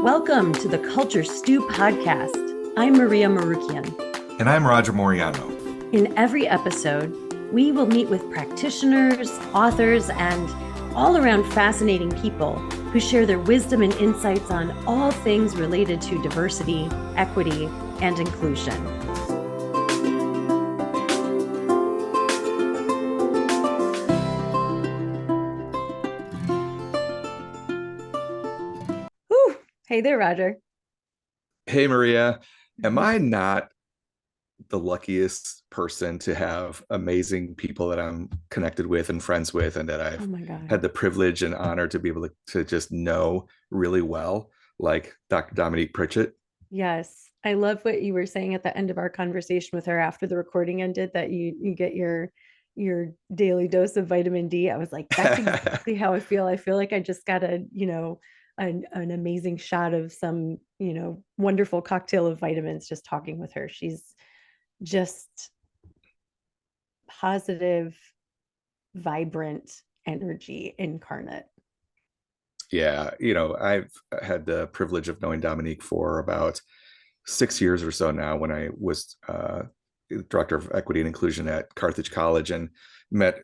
Welcome to the Culture Stew podcast. I'm Maria Morukian. And I'm Roger Moreano. In every episode, we will meet with practitioners, authors, and all around fascinating people who share their wisdom and insights on all things related to diversity, equity, and inclusion. Whew. Hey there, Roger. Hey, Maria. Am I not the luckiest person to have amazing people that I'm connected with and friends with, and that Oh I've my God. had the privilege and honor to be able to just know really well, like Dr. Dominique Pritchett? Yes. I love what you were saying at the end of our conversation with her after the recording ended, that you get your daily dose of vitamin D. I was like, that's exactly how I feel. I feel like I just got an amazing shot of some, wonderful cocktail of vitamins just talking with her. She's just positive, vibrant energy incarnate. Yeah, I've had the privilege of knowing Dominique for about 6 years or so now, when I was director of equity and inclusion at Carthage College, and met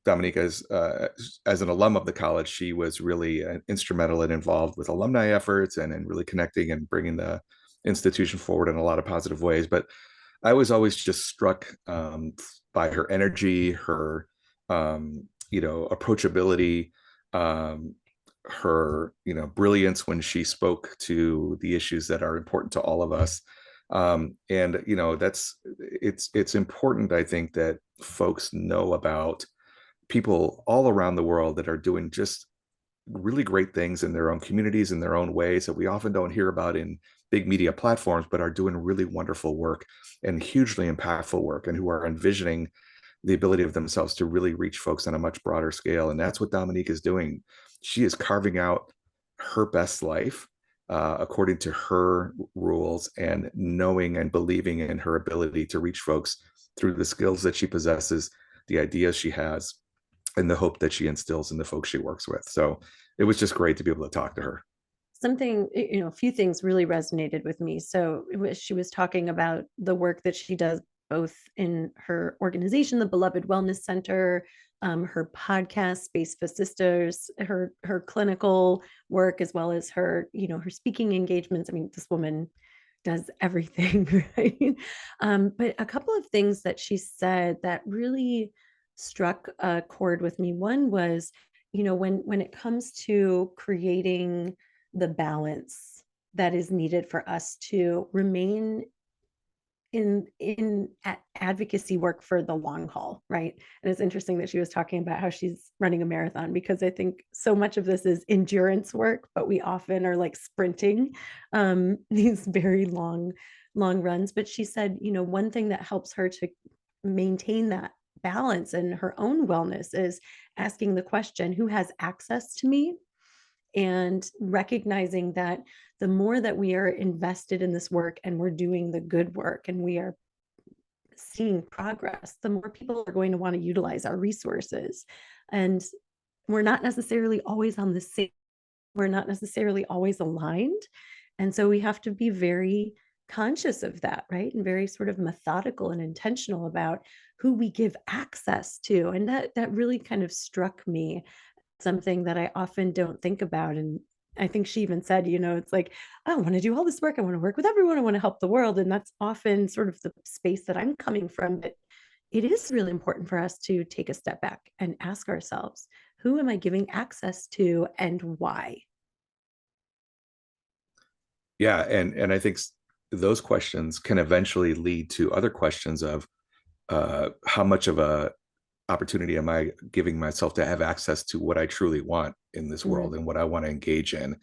Dominique as an alum of the college. She was really instrumental and involved with alumni efforts, and really connecting and bringing the institution forward in a lot of positive ways. But I was always just struck by her energy, her approachability, um, her brilliance when she spoke to the issues that are important to all of us. And it's important, I think, that folks know about people all around the world that are doing just really great things in their own communities, in their own ways, that we often don't hear about in big media platforms, but are doing really wonderful work and hugely impactful work, and who are envisioning the ability of themselves to really reach folks on a much broader scale. And that's what Dominique is doing. She is carving out her best life according to her rules, and knowing and believing in her ability to reach folks through the skills that she possesses, the ideas she has, and the hope that she instills in the folks she works with. So it was just great to be able to talk to her. A few things really resonated with me. So she was talking about the work that she does both in her organization, the Beloved Wellness Center, her podcast, Space for Sisters, her clinical work, as well as her, her speaking engagements. I mean, this woman does everything, right? But a couple of things that she said that really struck a chord with me. One was, when it comes to creating the balance that is needed for us to remain in advocacy work for the long haul, right? And it's interesting that she was talking about how she's running a marathon, because I think so much of this is endurance work, but we often are like sprinting these very long runs. But she said, one thing that helps her to maintain that balance and her own wellness is asking the question, who has access to me? And recognizing that the more that we are invested in this work and we're doing the good work and we are seeing progress, the more people are going to want to utilize our resources. And we're not necessarily always on the same, we're not necessarily always aligned. And so we have to be very conscious of that, right? And very sort of methodical and intentional about who we give access to. And that really kind of struck me, something that I often don't think about. And I think she even said, it's like, I want to do all this work. I want to work with everyone. I want to help the world. And that's often sort of the space that I'm coming from. But it is really important for us to take a step back and ask ourselves, who am I giving access to and why? Yeah, and I think those questions can eventually lead to other questions of how much of a opportunity am I giving myself to have access to what I truly want in this world, and what I want to engage in,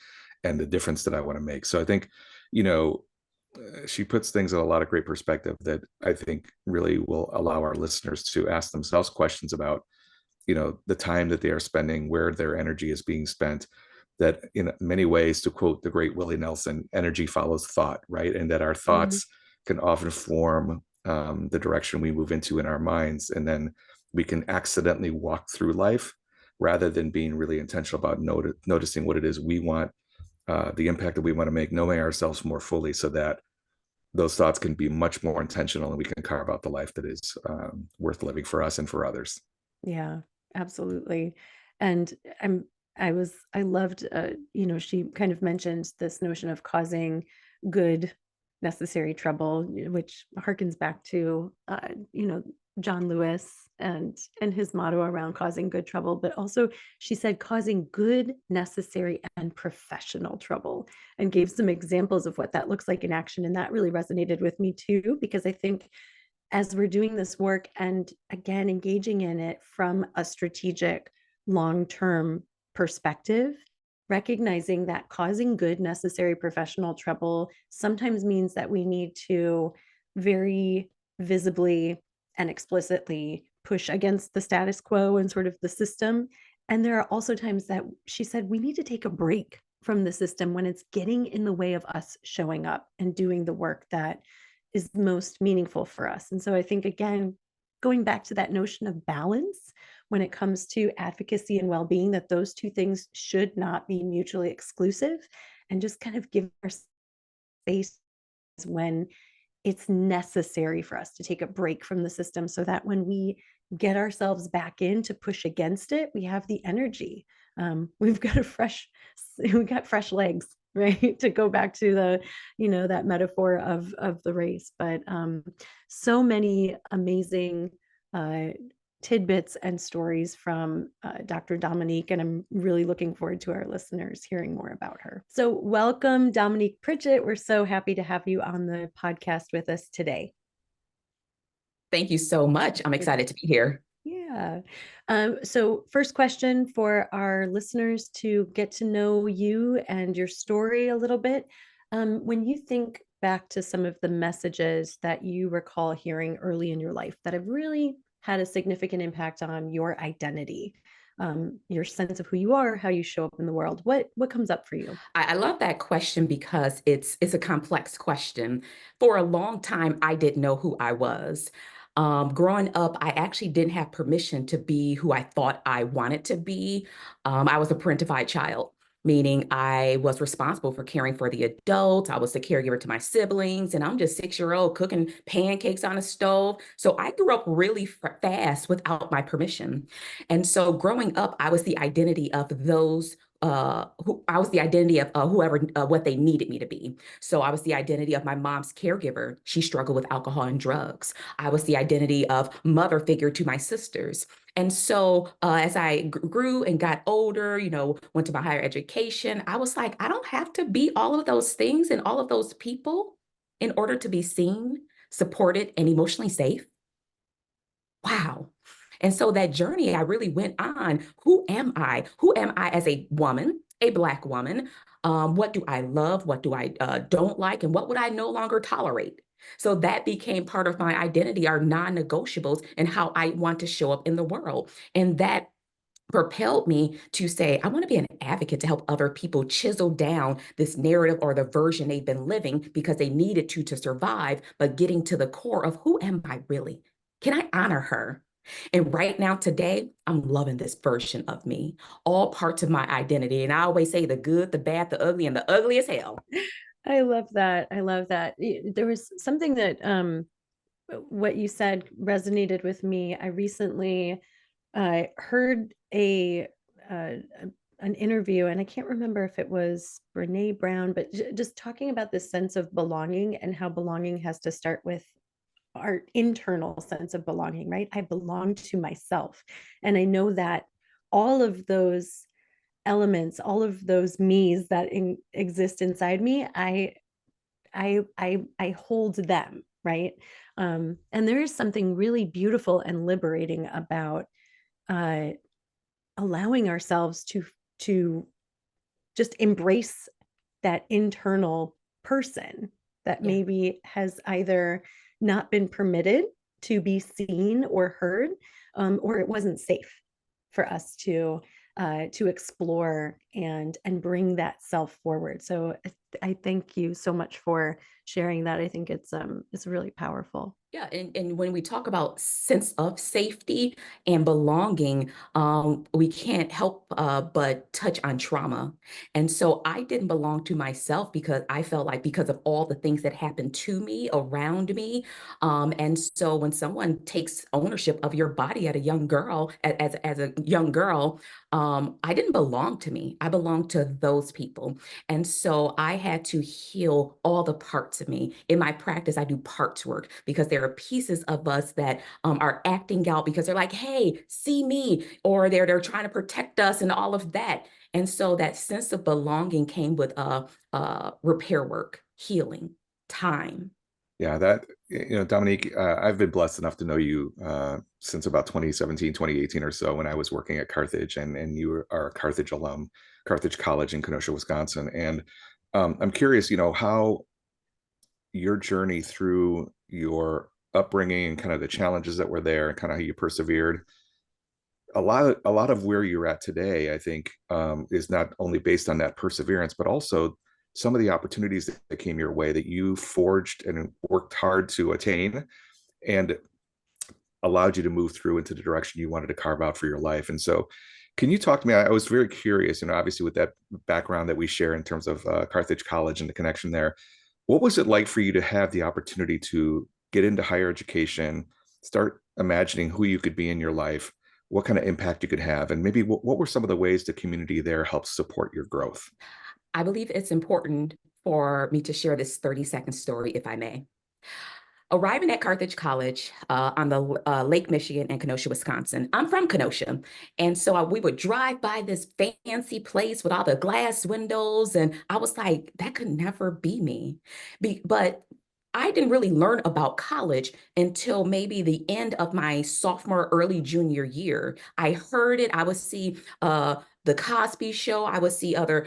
and the difference that I want to make. So I think, she puts things in a lot of great perspective that I think really will allow our listeners to ask themselves questions about, the time that they are spending, where their energy is being spent. That in many ways, to quote the great Willie Nelson, energy follows thought, right? And that our thoughts can often form the direction we move into in our minds, and then we can accidentally walk through life rather than being really intentional about noticing what it is we want, the impact that we want to make, knowing ourselves more fully, so that those thoughts can be much more intentional and we can carve out the life that is worth living for us and for others. Yeah, absolutely. And I'm I loved she kind of mentioned this notion of causing good necessary trouble, which harkens back to John Lewis and his motto around causing good trouble, but also she said causing good, necessary, and professional trouble, and gave some examples of what that looks like in action. And that really resonated with me too, because I think as we're doing this work and again engaging in it from a strategic long-term perspective, recognizing that causing good necessary professional trouble sometimes means that we need to very visibly and explicitly push against the status quo and sort of the system. And there are also times that she said we need to take a break from the system when it's getting in the way of us showing up and doing the work that is most meaningful for us. And so I think, again, going back to that notion of balance when it comes to advocacy and well-being, that those two things should not be mutually exclusive, and just kind of give our space when it's necessary for us to take a break from the system, so that when we get ourselves back in to push against it, we have the energy. We've got we've got fresh legs, right? To go back to that metaphor of the race. But so many amazing uh, tidbits and stories from Dr. Dominique, and I'm really looking forward to our listeners hearing more about her. So, welcome, Dominique Pritchett. We're so happy to have you on the podcast with us today. Thank you so much. I'm excited to be here. Yeah. So, first question for our listeners to get to know you and your story a little bit. When you think back to some of the messages that you recall hearing early in your life that have really had a significant impact on your identity, your sense of who you are, how you show up in the world, what comes up for you? I love that question because it's a complex question. For a long time, I didn't know who I was. Growing up, I actually didn't have permission to be who I thought I wanted to be. I was a parentified child, meaning I was responsible for caring for the adults. I was the caregiver to my siblings, and I'm just 6-year-old cooking pancakes on a stove. So I grew up really fast without my permission. And so growing up, I was the identity of those I was the identity of whoever, what they needed me to be. So I was the identity of my mom's caregiver. She struggled with alcohol and drugs. I was the identity of mother figure to my sisters. And so as I grew and got older, went to my higher education, I was like, I don't have to be all of those things and all of those people in order to be seen, supported, and emotionally safe. Wow. And so that journey I really went on. Who am I? Who am I as a woman, a Black woman? What do I love? What do I don't like? And what would I no longer tolerate? So that became part of my identity, our non-negotiables, and how I want to show up in the world. And that propelled me to say, I want to be an advocate to help other people chisel down this narrative or the version they've been living because they needed to survive, but getting to the core of who am I really? Can I honor her? And right now, today, I'm loving this version of me, all parts of my identity. And I always say the good, the bad, the ugly, and the ugly as hell. I love that. I love that. There was something that what you said resonated with me. I recently heard an interview, and I can't remember if it was Brene Brown, but just talking about this sense of belonging and how belonging has to start with our internal sense of belonging, right? I belong to myself. And I know that all of those elements, all of those me's that exist inside me, I hold them, right? And there is something really beautiful and liberating about uh, allowing ourselves to just embrace that internal person that Yeah. maybe has either not been permitted to be seen or heard, or it wasn't safe for us to explore and bring that self forward. So I thank you so much for sharing that. I think it's really powerful. Yeah, and when we talk about sense of safety and belonging, we can't help but touch on trauma. And so I didn't belong to myself because I felt like because of all the things that happened to me around me. And so when someone takes ownership of your body at a young girl, as a young girl, I didn't belong to me. I belonged to those people. And so I had to heal all the parts of me. In my practice, I do parts work because there are pieces of us that are acting out because they're like, hey, see me, or they're trying to protect us and all of that. And so that sense of belonging came with repair work, healing, time. Yeah, that, Dominique, I've been blessed enough to know you since about 2017, 2018 or so when I was working at Carthage, and you are a Carthage alum, Carthage College in Kenosha, Wisconsin. And I'm curious, how your journey through your upbringing and kind of the challenges that were there and kind of how you persevered. A lot of where you're at today, I think, is not only based on that perseverance, but also some of the opportunities that came your way that you forged and worked hard to attain, and allowed you to move through into the direction you wanted to carve out for your life. And so, can you talk to me? I was very curious, obviously with that background that we share in terms of Carthage College and the connection there. What was it like for you to have the opportunity to get into higher education, start imagining who you could be in your life, what kind of impact you could have, and maybe what were some of the ways the community there helped support your growth? I believe it's important for me to share this 30-second story, if I may. Arriving at Carthage College on the Lake Michigan in Kenosha, Wisconsin. I'm from Kenosha. And so we would drive by this fancy place with all the glass windows. And I was like, that could never be me. But I didn't really learn about college until maybe the end of my sophomore, early junior year. I heard it. I would see the Cosby Show. I would see other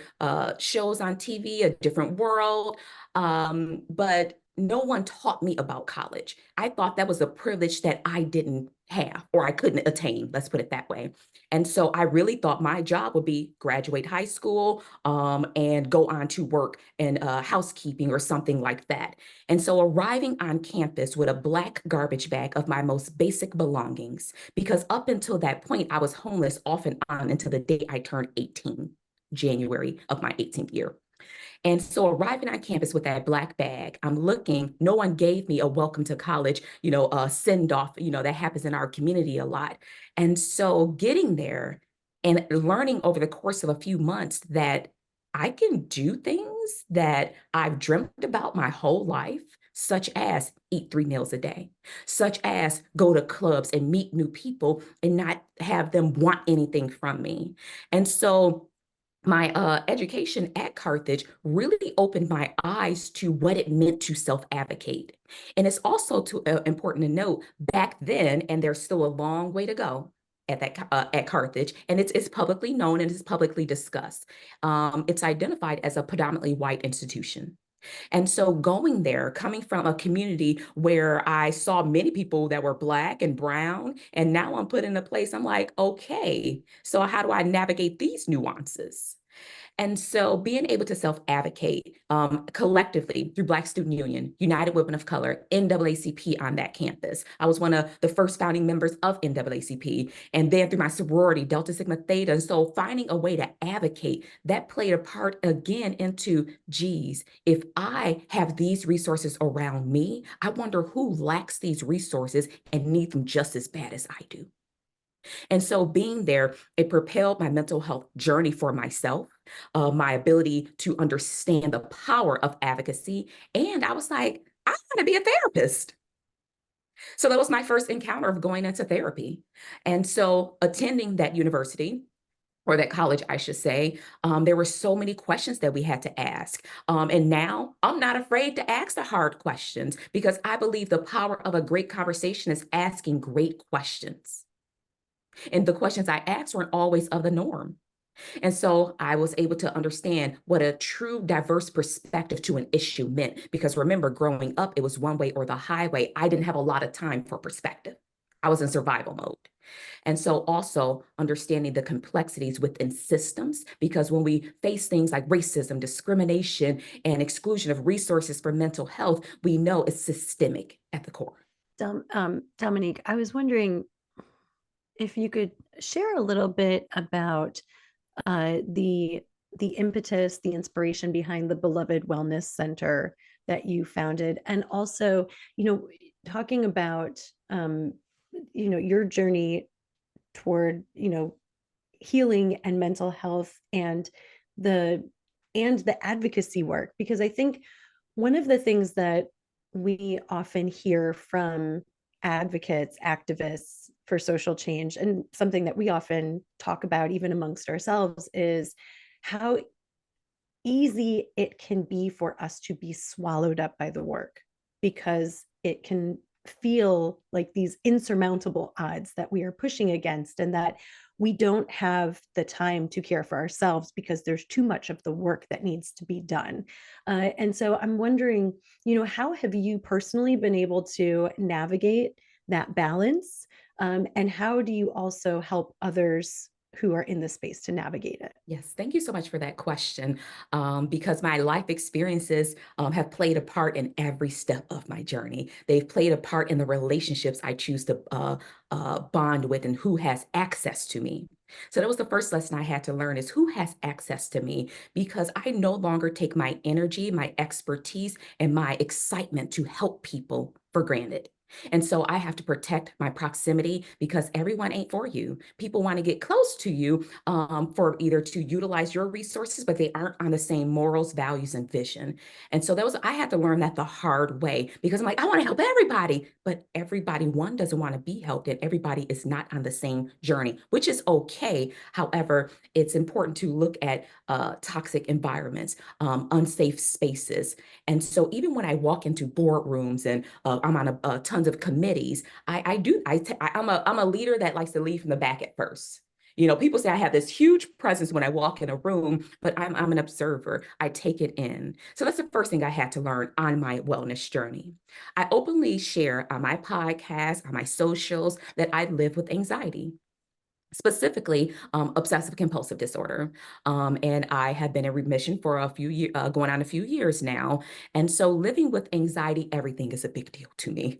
shows on TV, A Different World. But no one taught me about college. I thought that was a privilege that I didn't have or I couldn't attain, let's put it that way. And so I really thought my job would be graduate high school and go on to work in housekeeping or something like that. And so arriving on campus with a black garbage bag of my most basic belongings, because up until that point, I was homeless off and on until the day I turned 18, January of my 18th year. And so arriving on campus with that black bag, I'm looking, no one gave me a welcome to college, send off, that happens in our community a lot. And so getting there and learning over the course of a few months that I can do things that I've dreamt about my whole life, such as eat 3 meals a day, such as go to clubs and meet new people and not have them want anything from me. And so my education at Carthage really opened my eyes to what it meant to self-advocate. And it's also important to note back then, and there's still a long way to go at Carthage, and it's publicly known and it's publicly discussed. It's identified as a predominantly white institution. And so going there, coming from a community where I saw many people that were Black and brown, and now I'm put in a place, I'm like, okay, so how do I navigate these nuances? And so being able to self-advocate collectively through Black Student Union, United Women of Color, NAACP on that campus. I was one of the first founding members of NAACP, and then through my sorority, Delta Sigma Theta. And so finding a way to advocate, that played a part again into, geez, if I have these resources around me, I wonder who lacks these resources and need them just as bad as I do. And so being there, it propelled my mental health journey for myself, my ability to understand the power of advocacy. And I was like, I want to be a therapist. So that was my first encounter of going into therapy. And so attending that university, or that college, I should say, there were so many questions that we had to ask. And now I'm not afraid to ask the hard questions because I believe the power of a great conversation is asking great questions. And the questions I asked weren't always of the norm. And so I was able to understand what a true diverse perspective to an issue meant. Because remember, growing up, it was one way or the highway. I didn't have a lot of time for perspective. I was in survival mode. And so also understanding the complexities within systems, because when we face things like racism, discrimination, and exclusion of resources for mental health, we know it's systemic at the core. Dominique, I was wondering if you could share a little bit about the impetus, the inspiration behind the Beloved Wellness Center that you founded, and also, talking about your journey toward healing and mental health the and the advocacy work, because I think one of the things that we often hear from advocates, activists for social change, and something that we often talk about even amongst ourselves, is how easy it can be for us to be swallowed up by the work, because it can feel like these insurmountable odds that we are pushing against, and that we don't have the time to care for ourselves because there's too much of the work that needs to be done. And so I'm wondering, how have you personally been able to navigate that balance? And how do you also help others who are in the space to navigate it? Yes, thank you so much for that question, because my life experiences have played a part in every step of my journey. They've played a part in the relationships I choose to bond with and who has access to me. So that was the first lesson I had to learn, is who has access to me, because I no longer take my energy, my expertise, and my excitement to help people for granted. And so I have to protect my proximity, because everyone ain't for you. People want to get close to you for either to utilize your resources, but they aren't on the same morals, values, and vision. And so I had to learn that the hard way, because I'm like, I want to help everybody, but everybody, one, doesn't want to be helped, and everybody is not on the same journey, which is okay. However, it's important to look at toxic environments, unsafe spaces. And so even when I walk into boardrooms and I'm on tons of committees, I'm a leader that likes to lead from the back at first. People say I have this huge presence when I walk in a room, but I'm an observer. I take it in. So that's the first thing I had to learn on my wellness journey. I openly share on my podcast, on my socials, that I live with anxiety, specifically obsessive compulsive disorder. And I have been in remission for a few years, going on a few years now. And so living with anxiety, everything is a big deal to me.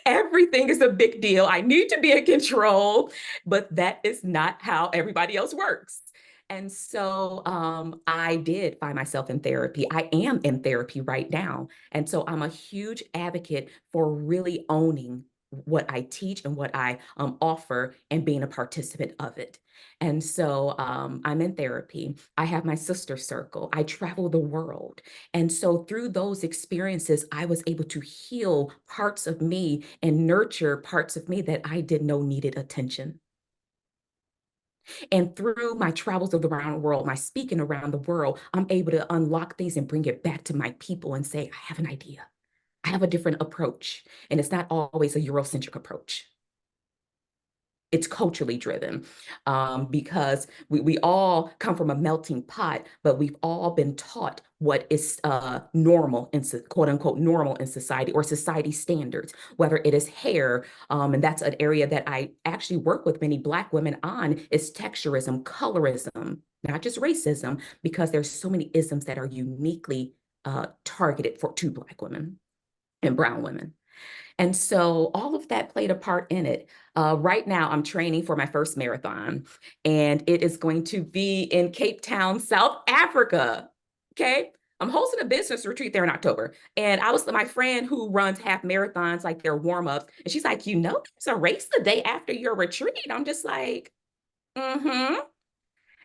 Everything is a big deal. I need to be in control, but that is not how everybody else works. And so I did find myself in therapy. I am in therapy right now. And so I'm a huge advocate for really owning what I teach and what I offer, and being a participant of it. And so I'm in therapy. I have my sister circle. I travel the world. And so through those experiences, I was able to heal parts of me and nurture parts of me that I didn't know needed attention. And through my travels around the world, my speaking around the world, I'm able to unlock things and bring it back to my people and say, I have an idea. I have a different approach. And it's not always a Eurocentric approach. It's culturally driven, because we all come from a melting pot, but we've all been taught what is normal, in quote unquote normal in society, or society standards, whether it is hair, and that's an area that I actually work with many Black women on, is texturism, colorism, not just racism, because there's so many isms that are uniquely targeted to Black women and brown women. And so all of that played a part in it. Right now, I'm training for my first marathon, and it is going to be in Cape Town, South Africa. Okay. I'm hosting a business retreat there in October. And my friend who runs half marathons, like their warm-ups, and she's like, there's a race the day after your retreat. I'm just like, mm-hmm.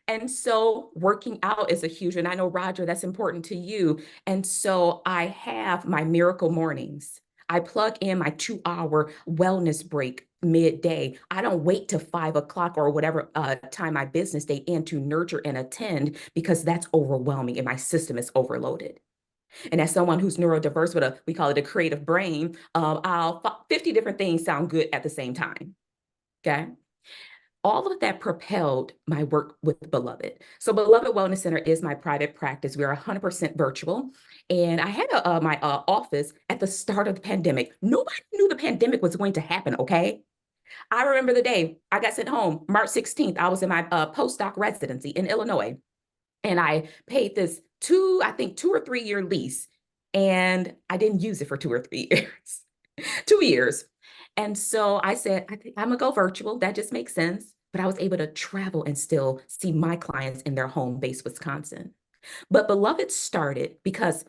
And so working out is a huge, and I know, Roger, that's important to you. And so I have my miracle mornings. I plug in my 2-hour wellness break midday. I don't wait till 5 o'clock or whatever time my business day in to nurture and attend, because that's overwhelming and my system is overloaded. And as someone who's neurodiverse with we call it a creative brain, 50 different things sound good at the same time. Okay. All of that propelled my work with Beloved. So Beloved Wellness Center is my private practice. We are 100% virtual. And I had my office at the start of the pandemic. Nobody knew the pandemic was going to happen, okay? I remember the day I got sent home, March 16th. I was in my postdoc residency in Illinois, and I paid this I think 2 or 3 year lease, and I didn't use it for 2 or 3 years, 2 years. And so I said, I think I'm gonna go virtual. That just makes sense. But I was able to travel and still see my clients in their home-based Wisconsin. But Beloved started because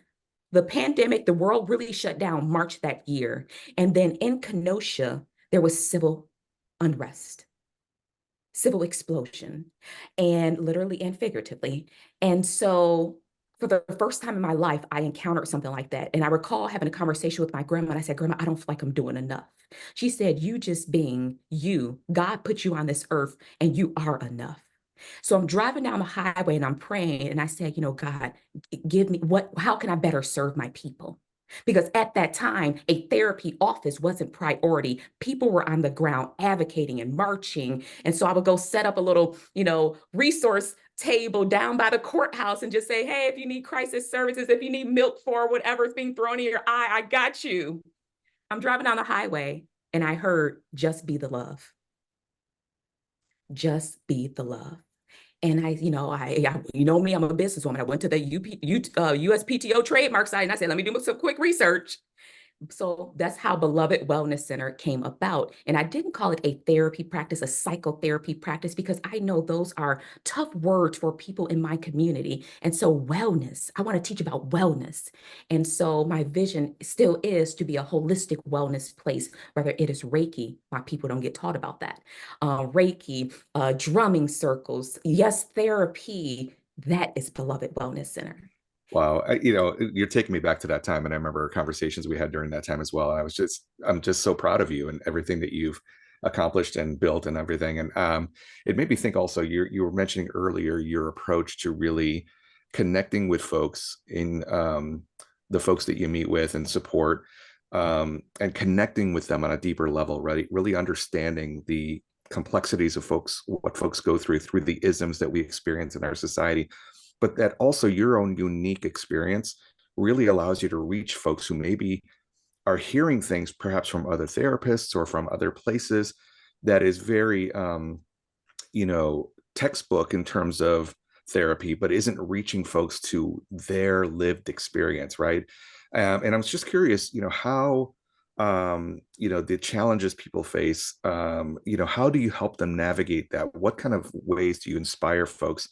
the pandemic, the world really shut down March that year. And then in Kenosha, there was civil unrest, civil explosion, and literally and figuratively. And so for the first time in my life, I encountered something like that. And I recall having a conversation with my grandma, and I said, Grandma, I don't feel like I'm doing enough. She said, you just being you, God put you on this earth and you are enough. So I'm driving down the highway and I'm praying, and I said, God, give me how can I better serve my people? Because at that time, a therapy office wasn't priority. People were on the ground advocating and marching. And so I would go set up a little, resource table down by the courthouse and just say, hey, if you need crisis services, if you need milk for whatever's being thrown in your eye, I got you. I'm driving down the highway and I heard, just be the love. Just be the love. And you know me, I'm a businesswoman. I went to the USPTO trademark site and I said, let me do some quick research. So that's how Beloved Wellness Center came about. And I didn't call it a therapy practice, a psychotherapy practice, because I know those are tough words for people in my community. And so wellness, I want to teach about wellness. And so my vision still is to be a holistic wellness place, whether it is Reiki, why people don't get taught about that, Reiki, drumming circles, yes, therapy, that is Beloved Wellness Center. Wow. You're taking me back to that time. And I remember conversations we had during that time as well. And I'm just so proud of you and everything that you've accomplished and built and everything. And it made me think also, you were mentioning earlier your approach to really connecting with folks in the folks that you meet with and support, and connecting with them on a deeper level, right? Really understanding the complexities of what folks go through the isms that we experience in our society, but that also your own unique experience really allows you to reach folks who maybe are hearing things perhaps from other therapists or from other places that is very textbook in terms of therapy, but isn't reaching folks to their lived experience, right? And I was just curious, how the challenges people face, how do you help them navigate that? What kind of ways do you inspire folks?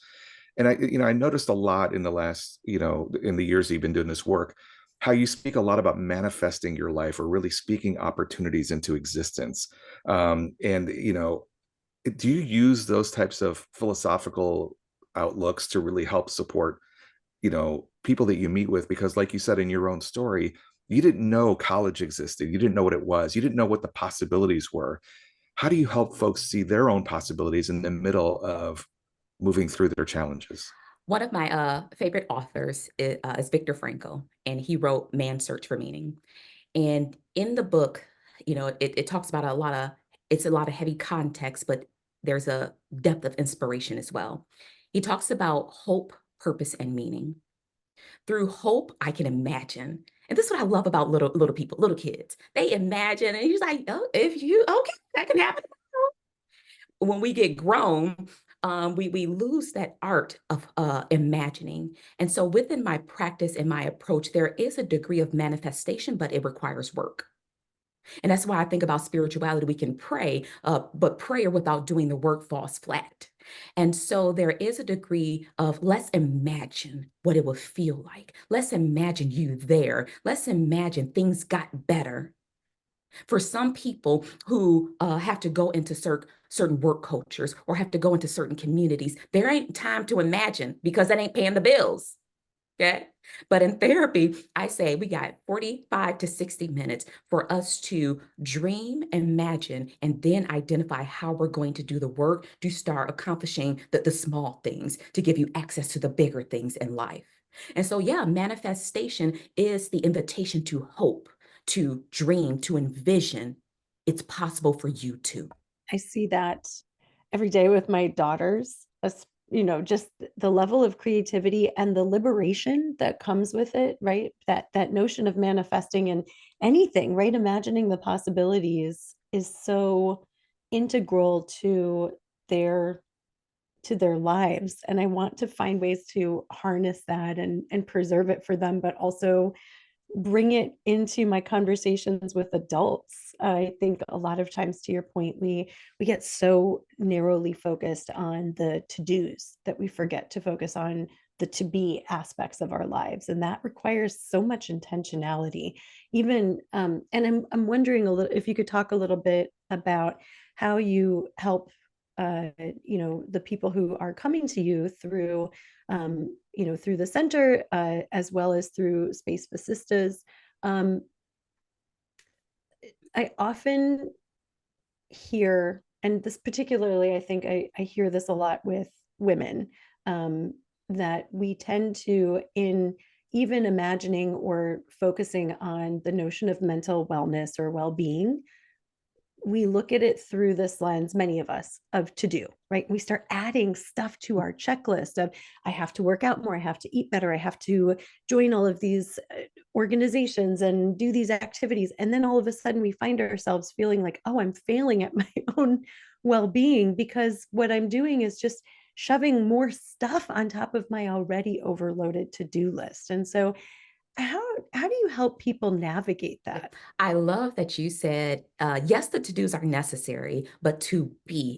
And I noticed a lot in the last, in the years that you've been doing this work, how you speak a lot about manifesting your life or really speaking opportunities into existence. And do you use those types of philosophical outlooks to really help support, people that you meet with? Because like you said in your own story, you didn't know college existed. You didn't know what it was. You didn't know what the possibilities were. How do you help folks see their own possibilities in the middle of moving through their challenges? One of my favorite authors is Viktor Frankl, and he wrote Man's Search for Meaning. And in the book, it talks about it's a lot of heavy context, but there's a depth of inspiration as well. He talks about hope, purpose, and meaning. Through hope, I can imagine. And this is what I love about little people, little kids. They imagine, and he's like, oh, okay, that can happen. When we get grown, we lose that art of imagining. And so within my practice and my approach, there is a degree of manifestation, but it requires work. And that's why I think about spirituality. We can pray, but prayer without doing the work falls flat. And so there is a degree of let's imagine what it will feel like. Let's imagine you there. Let's imagine things got better. For some people who have to go into certain work cultures or have to go into certain communities, there ain't time to imagine because that ain't paying the bills. Okay. But in therapy, I say we got 45 to 60 minutes for us to dream, imagine, and then identify how we're going to do the work to start accomplishing the small things to give you access to the bigger things in life. And so, yeah, manifestation is the invitation to hope, to dream, to envision. It's possible for you too. I see that every day with my daughters, just the level of creativity and the liberation that comes with it, right? That notion of manifesting in anything, right? Imagining the possibilities is so integral to their lives, and I want to find ways to harness that and preserve it for them, but also bring it into my conversations with adults. I think a lot of times, to your point, we get so narrowly focused on the to-dos that we forget to focus on the to be aspects of our lives, and that requires so much intentionality. Even and I'm wondering a little if you could talk a little bit about how you help the people who are coming to you through through the center, as well as through Space Fascistas. Um, I often hear, and this particularly, I think I hear this a lot with women, that we tend to, in even imagining or focusing on the notion of mental wellness or well-being, we look at it through this lens, many of us, of to do, right? We start adding stuff to our checklist of, I have to work out more, I have to eat better, I have to join all of these organizations and do these activities. And then all of a sudden we find ourselves feeling like, oh, I'm failing at my own well-being because what I'm doing is just shoving more stuff on top of my already overloaded to-do list. And so how do you help people navigate that? I love that you said, yes, the to-dos are necessary, but to be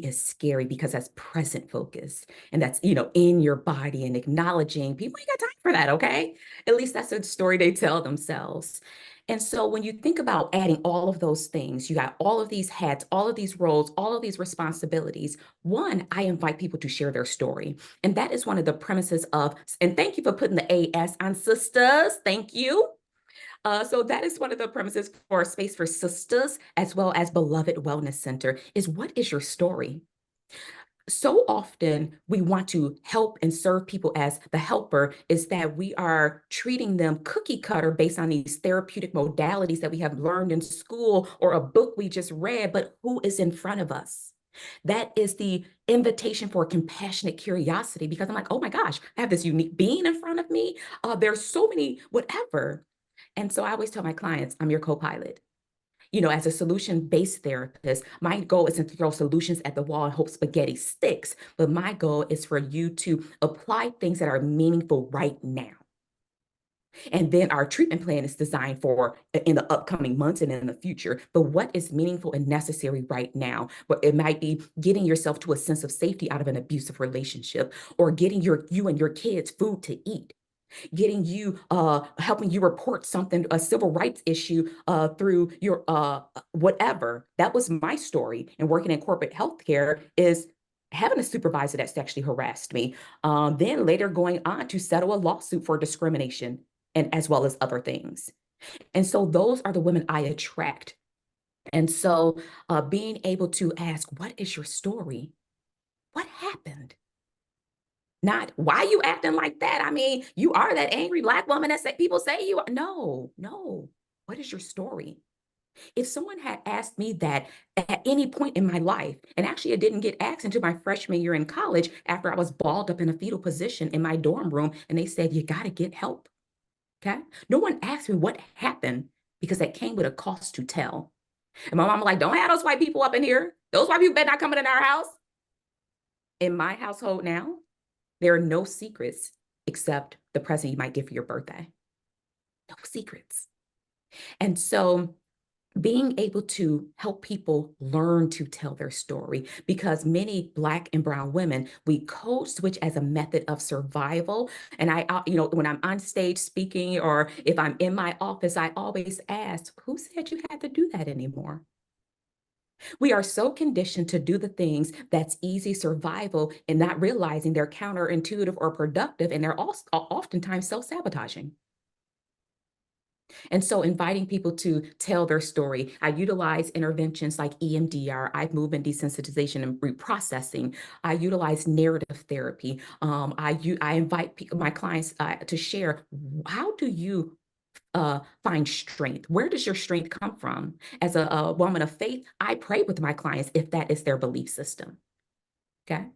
is scary because that's present focus. And that's, in your body and acknowledging people ain't got time for that, okay? At least that's a story they tell themselves. And so when you think about adding all of those things, you got all of these hats, all of these roles, all of these responsibilities. One, I invite people to share their story. And that is one of the premises of, and thank you for putting the AS on sisters. Thank you. So that is one of the premises for Space for Sisters, as well as Beloved Wellness Center, is what is your story? So often we want to help and serve people as the helper is that we are treating them cookie cutter based on these therapeutic modalities that we have learned in school or a book we just read, but who is in front of us? That is the invitation for compassionate curiosity, because I'm like, oh my gosh, I have this unique being in front of me. There's so many, whatever. And so I always tell my clients, I'm your co-pilot. As a solution-based therapist, my goal isn't to throw solutions at the wall and hope spaghetti sticks, but my goal is for you to apply things that are meaningful right now. And then our treatment plan is designed for in the upcoming months and in the future. But what is meaningful and necessary right now? But it might be getting yourself to a sense of safety out of an abusive relationship, or getting you and your kids food to eat, getting you, helping you report something, a civil rights issue through your whatever. That was my story. And working in corporate healthcare is having a supervisor that sexually harassed me. Then later going on to settle a lawsuit for discrimination and as well as other things. And so those are the women I attract. And so being able to ask, what is your story? What happened? Not, why you acting like that? I mean, you are that angry Black woman that people say you are. No, no. What is your story? If someone had asked me that at any point in my life, and actually it didn't get asked until my freshman year in college after I was balled up in a fetal position in my dorm room, and they said, you got to get help. Okay. No one asked me what happened because that came with a cost to tell. And my mom was like, don't have those white people up in here. Those white people better not coming in our house. In my household now, there are no secrets except the present you might get for your birthday. No secrets. And so being able to help people learn to tell their story, because many Black and brown women, we code switch as a method of survival. And when I'm on stage speaking, or if I'm in my office, I always ask, who said you had to do that anymore? We are so conditioned to do the things that's easy survival and not realizing they're counterintuitive or productive, and they're also oftentimes self-sabotaging. And so inviting people to tell their story, I utilize interventions like EMDR, eye movement desensitization and reprocessing. I utilize narrative therapy. I invite my clients to share, how do you find strength? Where does your strength come from? As a woman of faith, I pray with my clients if that is their belief system. Okay.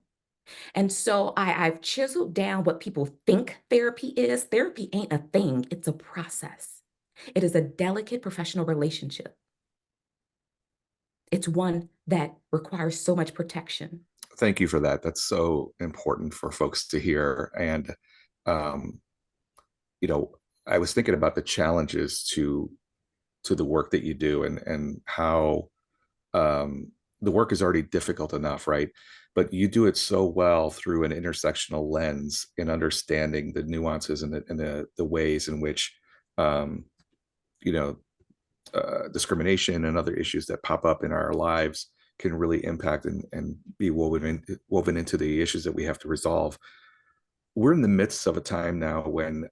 And so I've chiseled down what people think therapy is. Therapy ain't a thing, it's a process. It is a delicate professional relationship. It's one that requires so much protection. Thank you for that. That's so important for folks to hear. And, um, you know, I was thinking about the challenges to the work that you do, and how the work is already difficult enough, right? But you do it so well through an intersectional lens in understanding the nuances and the ways in which, um, you know, discrimination and other issues that pop up in our lives can really impact and be woven into the issues that we have to resolve. We're in the midst of a time now when,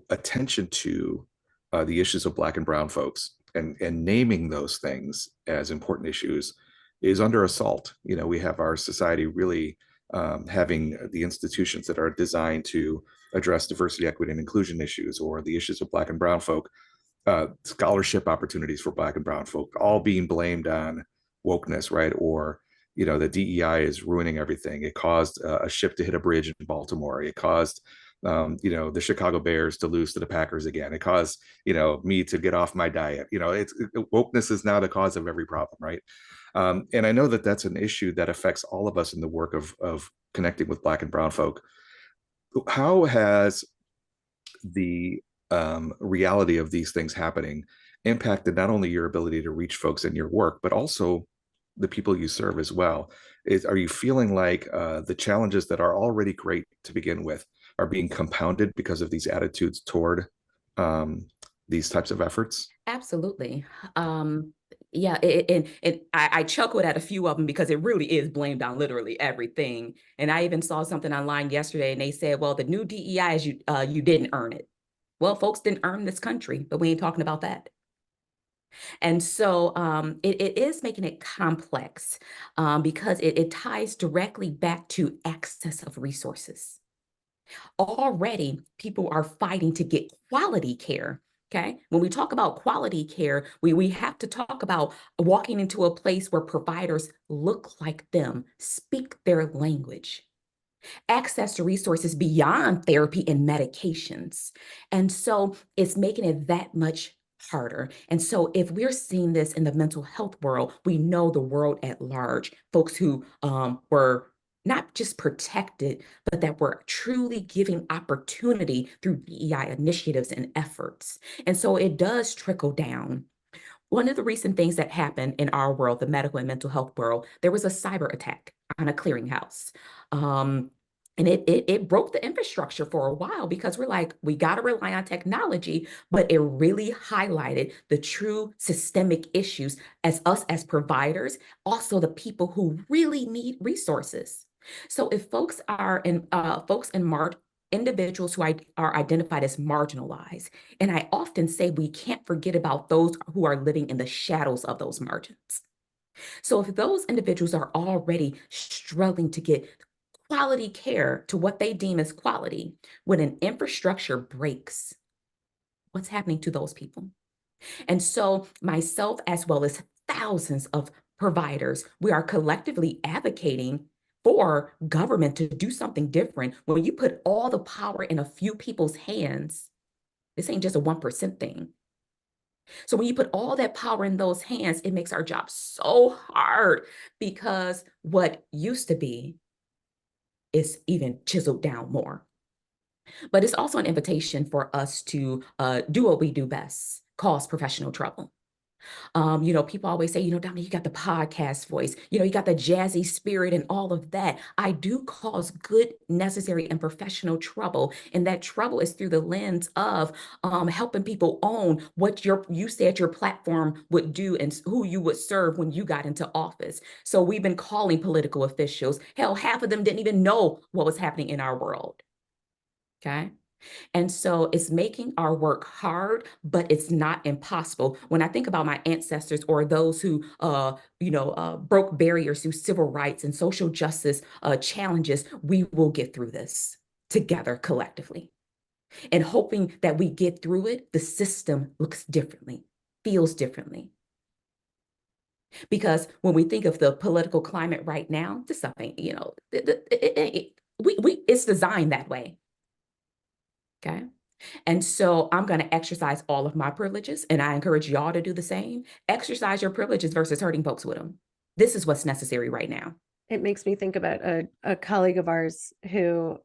attention to the issues of Black and Brown folks, and naming those things as important issues, is under assault. We have our society really having the institutions that are designed to address diversity, equity, and inclusion issues, or the issues of Black and Brown folk, scholarship opportunities for Black and Brown folk, all being blamed on wokeness, right? Or, the DEI is ruining everything. It caused a ship to hit a bridge in Baltimore. It caused, the Chicago Bears to lose to the Packers again. It caused, me to get off my diet. Wokeness is now the cause of every problem, right? And I know that that's an issue that affects all of us in the work of connecting with Black and Brown folk. How has the reality of these things happening impacted not only your ability to reach folks in your work, but also the people you serve as well? Are you feeling like the challenges that are already great to begin with are being compounded because of these attitudes toward these types of efforts? Absolutely. Yeah, I chuckled at a few of them because it really is blamed on literally everything. And I even saw something online yesterday, and they said, well, the new DEI is you didn't earn it. Well, folks didn't earn this country, but we ain't talking about that. And so it is making it complex because it ties directly back to access of resources. Already, people are fighting to get quality care. Okay. When we talk about quality care, we have to talk about walking into a place where providers look like them, speak their language, access to resources beyond therapy and medications. And so it's making it that much harder. And so if we're seeing this in the mental health world, we know the world at large, folks who were not just protected, but that were truly giving opportunity through DEI initiatives and efforts. And so it does trickle down. One of the recent things that happened in our world, the medical and mental health world, there was a cyber attack on a clearinghouse. And it broke the infrastructure for a while because we're like, we got to rely on technology, but it really highlighted the true systemic issues as us as providers, also the people who really need resources. So if folks are in individuals who are identified as marginalized, and I often say we can't forget about those who are living in the shadows of those margins. So if those individuals are already struggling to get quality care to what they deem as quality, when an infrastructure breaks, what's happening to those people? And so myself, as well as thousands of providers, we are collectively advocating for government to do something different. When you put all the power in a few people's hands, this ain't just a 1% thing. So when you put all that power in those hands, it makes our job so hard because what used to be is even chiseled down more. But it's also an invitation for us to do what we do best, cause professional trouble. People always say, Dominique, you got the podcast voice, you got the jazzy spirit and all of that. I do cause good, necessary, and professional trouble. And that trouble is through the lens of helping people own what you said your platform would do and who you would serve when you got into office. So we've been calling political officials. Hell, half of them didn't even know what was happening in our world. Okay. And so it's making our work hard, but it's not impossible. When I think about my ancestors or those who, broke barriers through civil rights and social justice challenges, we will get through this together collectively. And hoping that we get through it, the system looks differently, feels differently. Because when we think of the political climate right now, this something, it's designed that way. Okay. And so I'm going to exercise all of my privileges, and I encourage y'all to do the same. Exercise your privileges versus hurting folks with them. This is what's necessary right now. It makes me think about a colleague of ours who,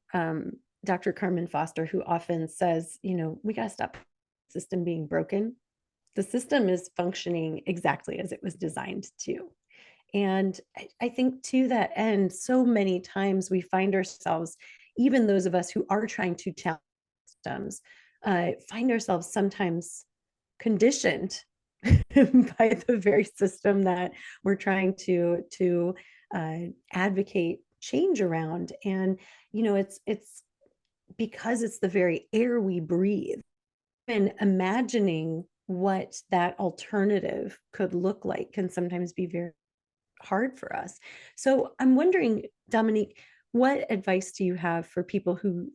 Dr. Carmen Foster, who often says, we got to stop the system being broken. The system is functioning exactly as it was designed to. And I think to that end, so many times we find ourselves, even those of us who are trying to challenge systems, find ourselves sometimes conditioned by the very system that we're trying to advocate change around. And it's because it's the very air we breathe. And imagining what that alternative could look like can sometimes be very hard for us. So I'm wondering, Dominique, what advice do you have for people who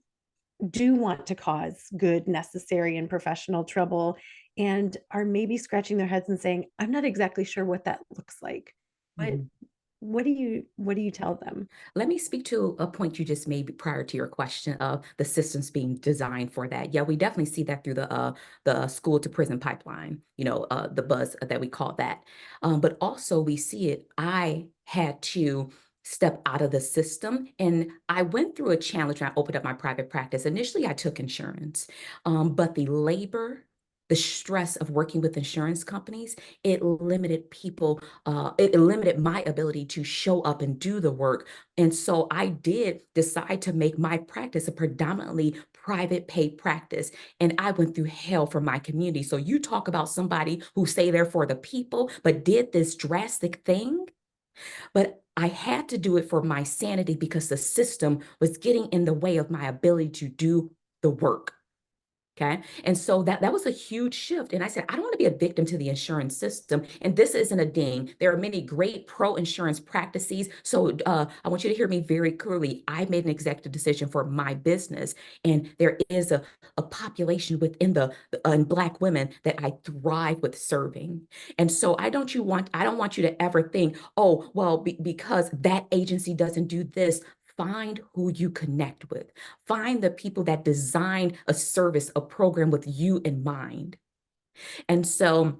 do want to cause good, necessary, and professional trouble and are maybe scratching their heads and saying, I'm not exactly sure what that looks like? What Mhm. what do you tell them? Let me speak to a point you just made prior to your question of the systems being designed for that. Yeah, we definitely see that through the school to prison pipeline, the buzz that we call that. But also we see it. I had to step out of the system, and I went through a challenge when I opened up my private practice. Initially, I took insurance, but the labor, the stress of working with insurance companies, it limited people, it limited my ability to show up and do the work. And so I did decide to make my practice a predominantly private pay practice. And I went through hell for my community. So you talk about somebody who stay there for the people, but did this drastic thing. But I had to do it for my sanity because the system was getting in the way of my ability to do the work. Okay. And so that was a huge shift. And I said, I don't want to be a victim to the insurance system. And this isn't a ding. There are many great pro-insurance practices. So I want you to hear me very clearly. I made an executive decision for my business. And there is a population within the Black women that I thrive with serving. And so I don't want you to ever think, oh, well, because that agency doesn't do this. Find who you connect with. Find the people that design a service, a program with you in mind. And so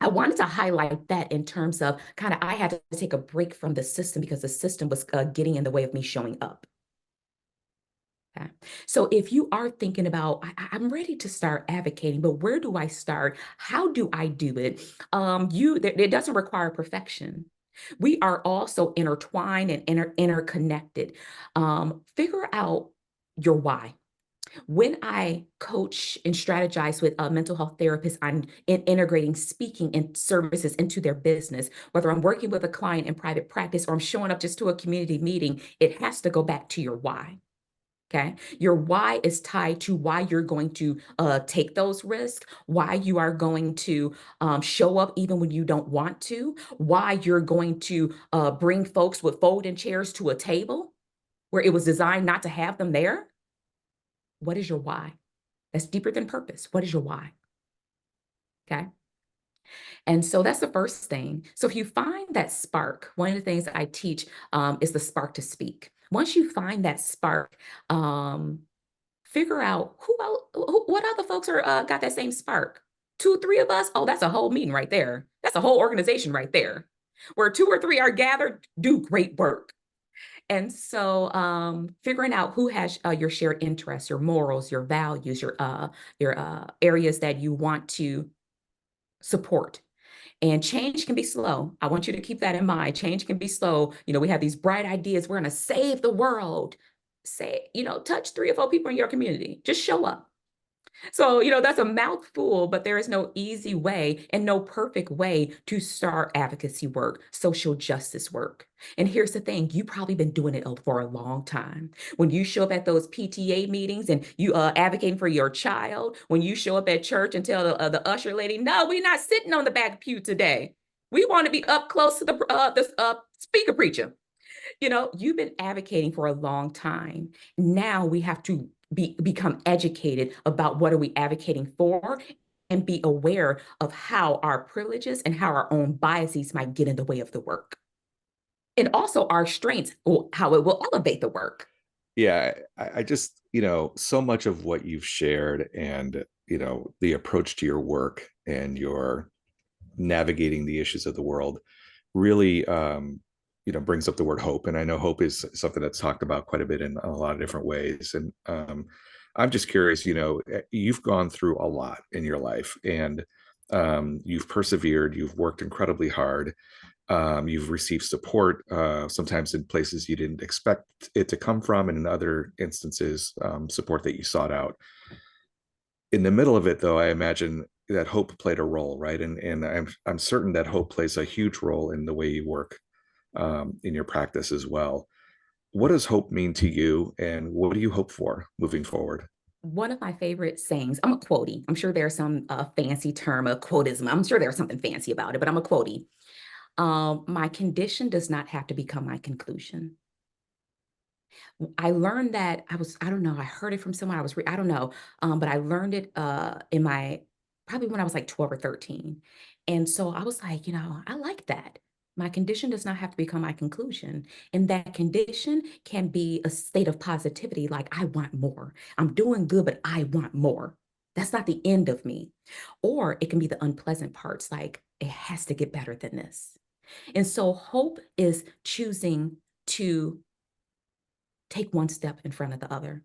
I wanted to highlight that in terms of I had to take a break from the system because the system was getting in the way of me showing up. Okay. So if you are thinking about, I'm ready to start advocating, but where do I start? How do I do it? It doesn't require perfection. We are also intertwined and interconnected. Figure out your why. When I coach and strategize with mental health therapists on integrating speaking and services into their business, whether I'm working with a client in private practice or I'm showing up just to a community meeting, it has to go back to your why. Okay. Your why is tied to why you're going to take those risks, why you are going to show up even when you don't want to, why you're going to bring folks with folding chairs to a table where it was designed not to have them there. What is your why? That's deeper than purpose. What is your why? Okay. And so that's the first thing. So if you find that spark, one of the things that I teach is the spark to speak. Once you find that spark, figure out what other folks are got that same spark. 2, 3 of us. Oh, that's a whole meeting right there. That's a whole organization right there. Where 2 or 3 are gathered, do great work. And so figuring out who has your shared interests, your morals, your values, your areas that you want to support. And change can be slow. I want you to keep that in mind. Change can be slow. We have these bright ideas. We're going to save the world. Touch 3 or 4 people in your community. Just show up. So, that's a mouthful, but there is no easy way and no perfect way to start advocacy work, social justice work. And here's the thing, you've probably been doing it for a long time. When you show up at those PTA meetings and you advocating for your child, when you show up at church and tell the usher lady, no, we're not sitting on the back pew today. We want to be up close to the speaker preacher. You've been advocating for a long time. Now we have to become educated about what are we advocating for and be aware of how our privileges and how our own biases might get in the way of the work. And also our strengths, how it will elevate the work. Yeah, I just, so much of what you've shared and, the approach to your work and your navigating the issues of the world really, brings up the word hope. And I know hope is something that's talked about quite a bit in a lot of different ways. And I'm just curious, you've gone through a lot in your life, and you've persevered, you've worked incredibly hard. You've received support, sometimes in places you didn't expect it to come from, and in other instances, support that you sought out. In the middle of it, though, I imagine that hope played a role, right? And I'm certain that hope plays a huge role in the way you work, in your practice as well. What does hope mean to you, and what do you hope for moving forward? One of my favorite sayings, I'm a quotey. I'm sure there's some fancy term of quotism. I'm sure there's something fancy about it, but I'm a quotey. My condition does not have to become my conclusion. I learned that I don't know, I heard it from someone, I don't know, but I learned it probably when I was like 12 or 13. And so I was like, I like that. My condition does not have to become my conclusion. And that condition can be a state of positivity, like I want more. I'm doing good, but I want more. That's not the end of me. Or it can be the unpleasant parts, like it has to get better than this. And so hope is choosing to take one step in front of the other.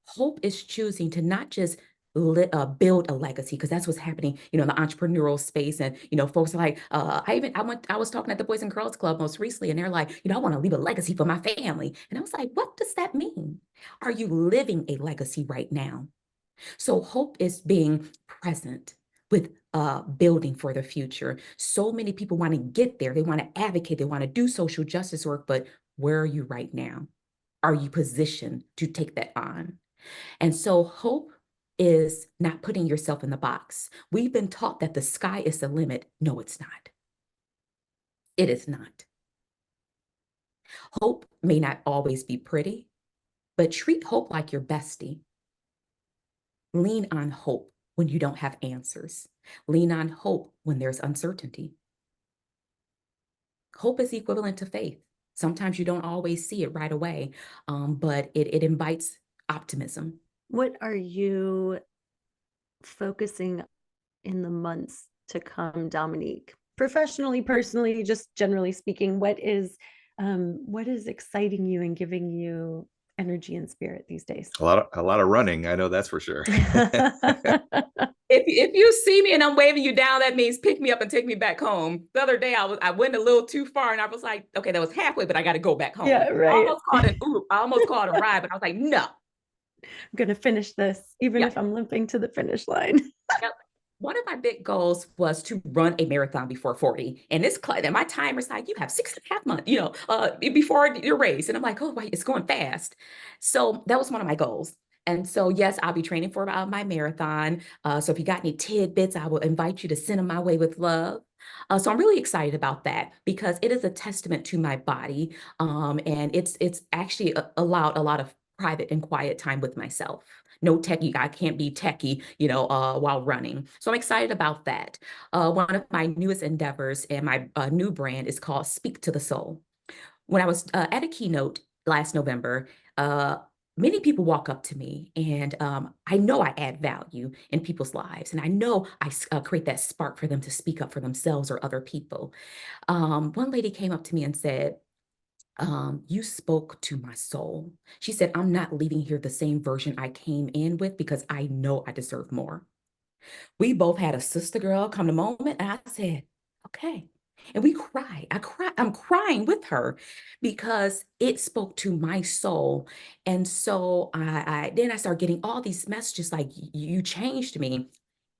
Hope is choosing to not just build a legacy, because that's what's happening, in the entrepreneurial space. And, folks are like, I was talking at the Boys and Girls Club most recently, and they're like, I want to leave a legacy for my family. And I was like, what does that mean? Are you living a legacy right now? So hope is being present with building for the future. So many people want to get there. They want to advocate. They want to do social justice work, but where are you right now? Are you positioned to take that on? And so hope is not putting yourself in the box. We've been taught that the sky is the limit. No, it's not. It is not. Hope may not always be pretty, but treat hope like your bestie. Lean on hope when you don't have answers. Lean on hope when there's uncertainty. Hope is equivalent to faith. Sometimes you don't always see it right away, but it invites optimism. What are you focusing in the months to come, Dominique? Professionally, personally, just generally speaking, what is exciting you and giving you energy and spirit these days? A lot of running, I know that's for sure. If you see me and I'm waving you down, that means pick me up and take me back home. The other day I went a little too far, and I was like, okay, that was halfway, but I got to go back home. Yeah, right. I almost called a ride, but I was like, no. I'm going to finish this, even if I'm limping to the finish line. Yep. One of my big goals was to run a marathon before 40. And my timer's like, you have 6.5 months, before your race. And I'm like, oh, wait, it's going fast. So that was one of my goals. And so, yes, I'll be training for my marathon. So if you got any tidbits, I will invite you to send them my way with love. So I'm really excited about that, because it is a testament to my body. And it's actually allowed a lot of private and quiet time with myself. No techie, I can't be techie, while running. So I'm excited about that. One of my newest endeavors and my new brand is called Speak to the Soul. When I was at a keynote last November, many people walk up to me, and I know I add value in people's lives, and I know I create that spark for them to speak up for themselves or other people. One lady came up to me and said, you spoke to my soul. She said, I'm not leaving here the same version I came in with, because I know I deserve more. We both had a sister girl come the moment, and I said, okay. And we cried. I'm crying with her, because it spoke to my soul. And so then I started getting all these messages like, you changed me.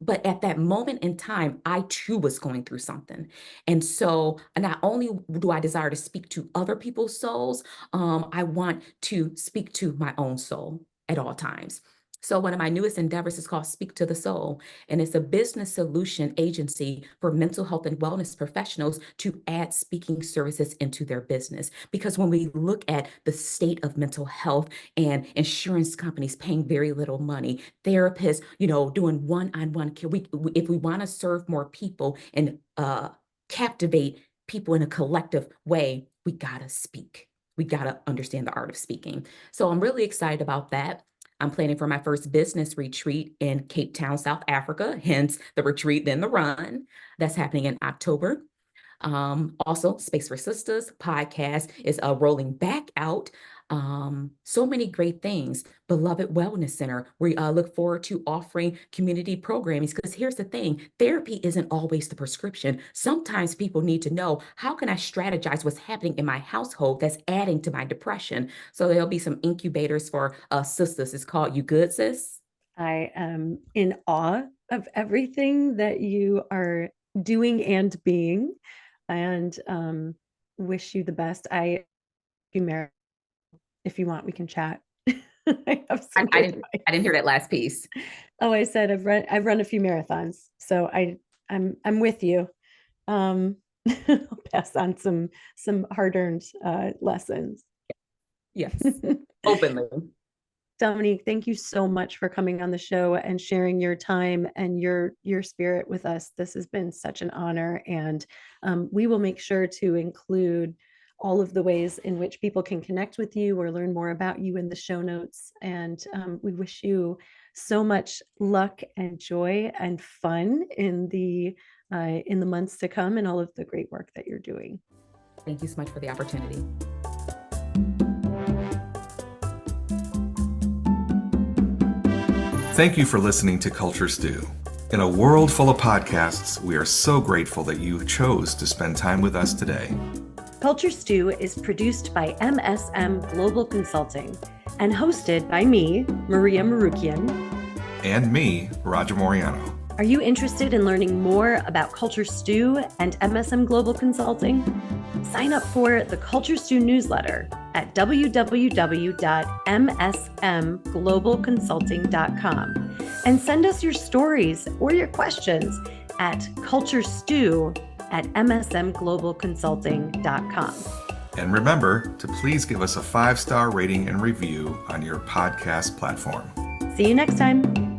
But at that moment in time, I too was going through something. And so not only do I desire to speak to other people's souls, I want to speak to my own soul at all times. So one of my newest endeavors is called Speak to the Soul, and it's a business solution agency for mental health and wellness professionals to add speaking services into their business. Because when we look at the state of mental health and insurance companies paying very little money, therapists, doing one-on-one care, if we want to serve more people and captivate people in a collective way, we gotta speak. we got to understand the art of speaking. So I'm really excited about that. I'm planning for my first business retreat in Cape Town, South Africa, hence the retreat, then the run. That's happening in October. Also, Space for Sisters podcast is rolling back out. So many great things. Beloved Wellness Center. We look forward to offering community programming, because here's the thing, therapy isn't always the prescription. Sometimes people need to know, how can I strategize what's happening in my household that's adding to my depression? So there'll be some incubators for sisters. It's called You Good Sis? I am in awe of everything that you are doing and being, and wish you the best. If you want, we can chat. I have some I didn't hear that last piece. Oh, I said I've run a few marathons, so I'm with you. I'll pass on some hard-earned lessons. Yes, openly. Dominique, thank you so much for coming on the show and sharing your time and your spirit with us. This has been such an honor, and we will make sure to include all of the ways in which people can connect with you or learn more about you in the show notes. And we wish you so much luck and joy and fun in the months to come, and all of the great work that you're doing. Thank you so much for the opportunity. Thank you for listening to Culture Stew. In a world full of podcasts, we are so grateful that you chose to spend time with us today. Culture Stew is produced by MSM Global Consulting and hosted by me, Maria Morukian. And me, Roger Moreano. Are you interested in learning more about Culture Stew and MSM Global Consulting? Sign up for the Culture Stew newsletter at www.msmglobalconsulting.com and send us your stories or your questions at culturestew@msmglobalconsulting.com. And remember to please give us a 5-star rating and review on your podcast platform. See you next time.